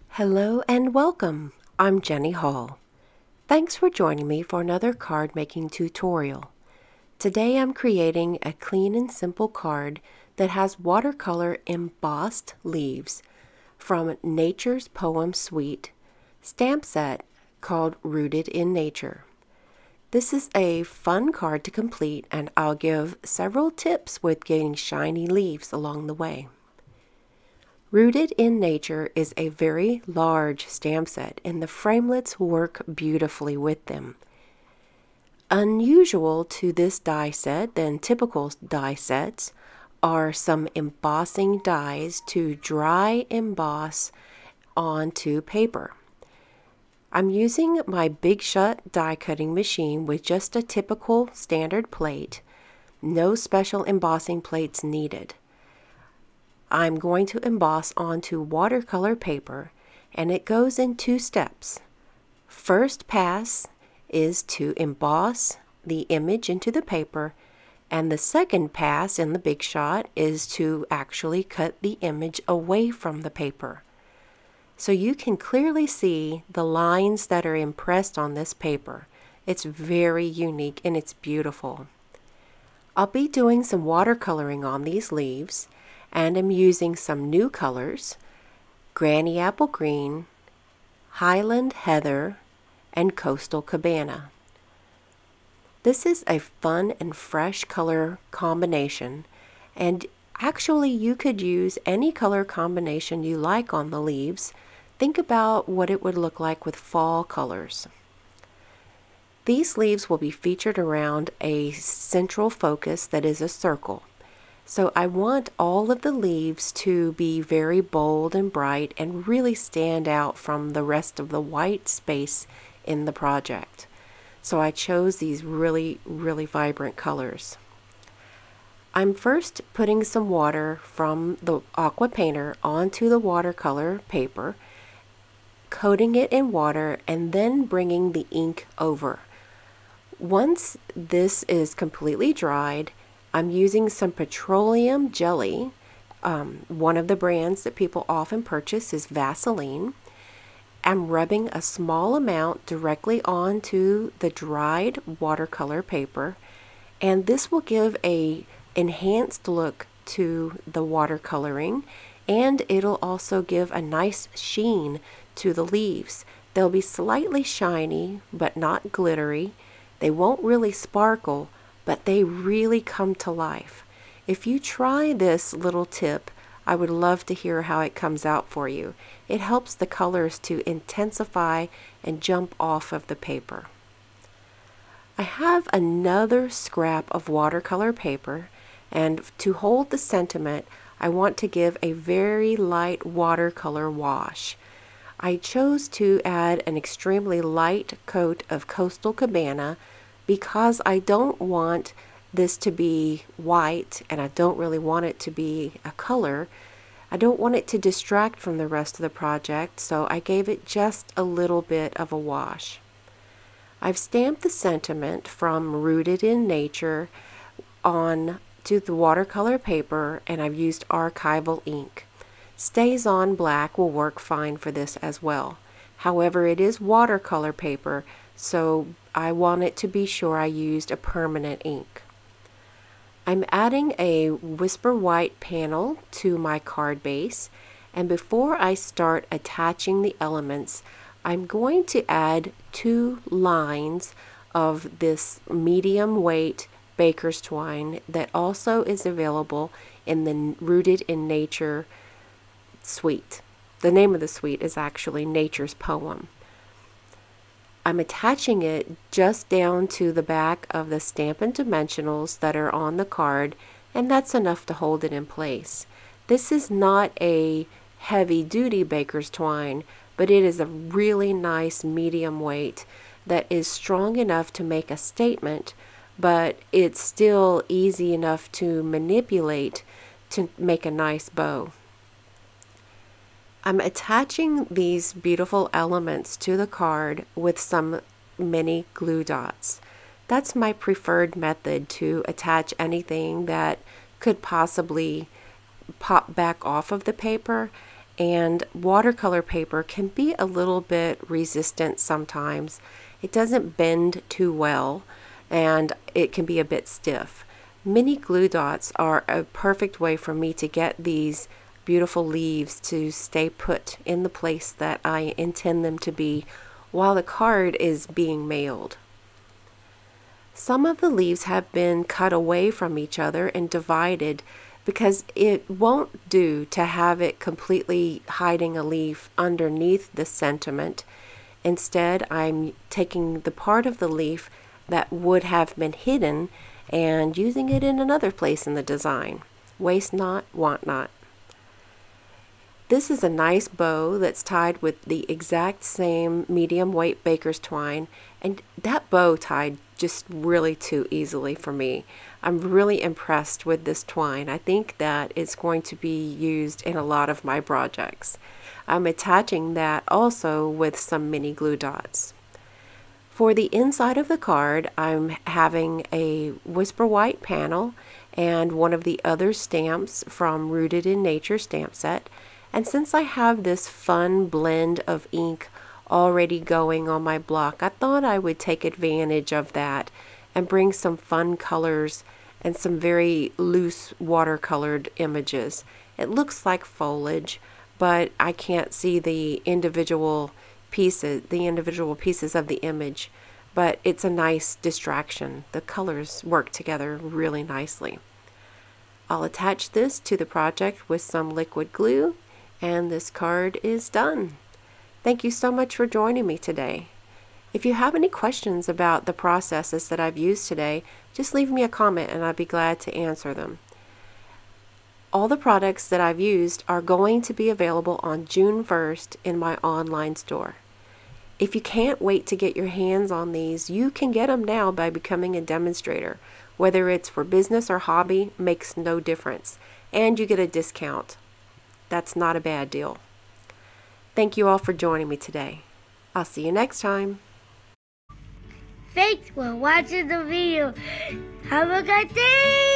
Hello and welcome. I'm Jenny Hall. Thanks for joining me for another card making tutorial. Today I'm creating a clean and simple card that has watercolor embossed leaves from Nature's Poem Suite stamp set called Rooted in Nature. This is a fun card to complete, and I'll give several tips with getting shiny leaves along the way. Rooted in Nature is a very large stamp set, and the framelits work beautifully with them. Unusual to this die set than typical die sets are some embossing dies to dry emboss onto paper. I'm using my Big Shot die cutting machine with just a typical standard plate. No special embossing plates needed. I'm going to emboss onto watercolor paper, and it goes in 2 steps. First pass is to emboss the image into the paper, and the second pass in the Big Shot is to actually cut the image away from the paper. So you can clearly see the lines that are impressed on this paper. It's very unique and it's beautiful. I'll be doing some watercoloring on these leaves, and I'm using some new colors: Granny Apple Green, Highland Heather, and Coastal Cabana. This is a fun and fresh color combination, and actually you could use any color combination you like on the leaves. Think about what it would look like with fall colors. These leaves will be featured around a central focus that is a circle. So I want all of the leaves to be very bold and bright and really stand out from the rest of the white space in the project. So I chose these really vibrant colors. I'm first putting some water from the aqua painter onto the watercolor paper, coating it in water, and then bringing the ink over. Once this is completely dried, I'm using some petroleum jelly. One of the brands that people often purchase is Vaseline. I'm rubbing a small amount directly onto the dried watercolor paper, and this will give a enhanced look to the watercoloring, and it'll also give a nice sheen to the leaves. They'll be slightly shiny but not glittery. They won't really sparkle, but they really come to life. If you try this little tip, I would love to hear how it comes out for you. It helps the colors to intensify and jump off of the paper. I have another scrap of watercolor paper, and to hold the sentiment, I want to give a very light watercolor wash. I chose to add an extremely light coat of Coastal Cabana because I don't want this to be white, and I don't really want it to be a color. I don't want it to distract from the rest of the project, so I gave it just a little bit of a wash. I've stamped the sentiment from Rooted in Nature on to the watercolor paper, and I've used archival ink. Stays on black will work fine for this as well. However, it is watercolor paper, so I wanted to be sure I used a permanent ink. I'm adding a Whisper White panel to my card base, and before I start attaching the elements, I'm going to add 2 lines of this medium weight baker's twine that also is available in the Rooted in Nature suite. The name of the suite is actually Nature's Poem. I'm attaching it just down to the back of the Stampin' Dimensionals that are on the card, and that's enough to hold it in place. This is not a heavy-duty baker's twine, but it is a really nice medium weight that is strong enough to make a statement, but it's still easy enough to manipulate to make a nice bow. I'm attaching these beautiful elements to the card with some mini glue dots. That's my preferred method to attach anything that could possibly pop back off of the paper. And watercolor paper can be a little bit resistant sometimes. It doesn't bend too well and it can be a bit stiff. Mini glue dots are a perfect way for me to get these beautiful leaves to stay put in the place that I intend them to be while the card is being mailed. Some of the leaves have been cut away from each other and divided because it won't do to have it completely hiding a leaf underneath the sentiment. Instead, I'm taking the part of the leaf that would have been hidden and using it in another place in the design. Waste not, want not. This is a nice bow that's tied with the exact same medium weight baker's twine, and that bow tied just really too easily for me. I'm really impressed with this twine. I think that it's going to be used in a lot of my projects. I'm attaching that also with some mini glue dots. For the inside of the card, I'm having a Whisper White panel and one of the other stamps from Rooted in Nature stamp set. And since I have this fun blend of ink already going on my block, I thought I would take advantage of that and bring some fun colors and some very loose watercolored images. It looks like foliage, but I can't see the individual pieces of the image, but it's a nice distraction. The colors work together really nicely. I'll attach this to the project with some liquid glue, and this card is done. Thank you so much for joining me today. If you have any questions about the processes that I've used today, just leave me a comment and I'd be glad to answer them. All the products that I've used are going to be available on June 1st in my online store. If you can't wait to get your hands on these, you can get them now by becoming a demonstrator. Whether it's for business or hobby, makes no difference. And you get a discount. That's not a bad deal. Thank you all for joining me today. I'll see you next time. Thanks for watching the video. Have a good day!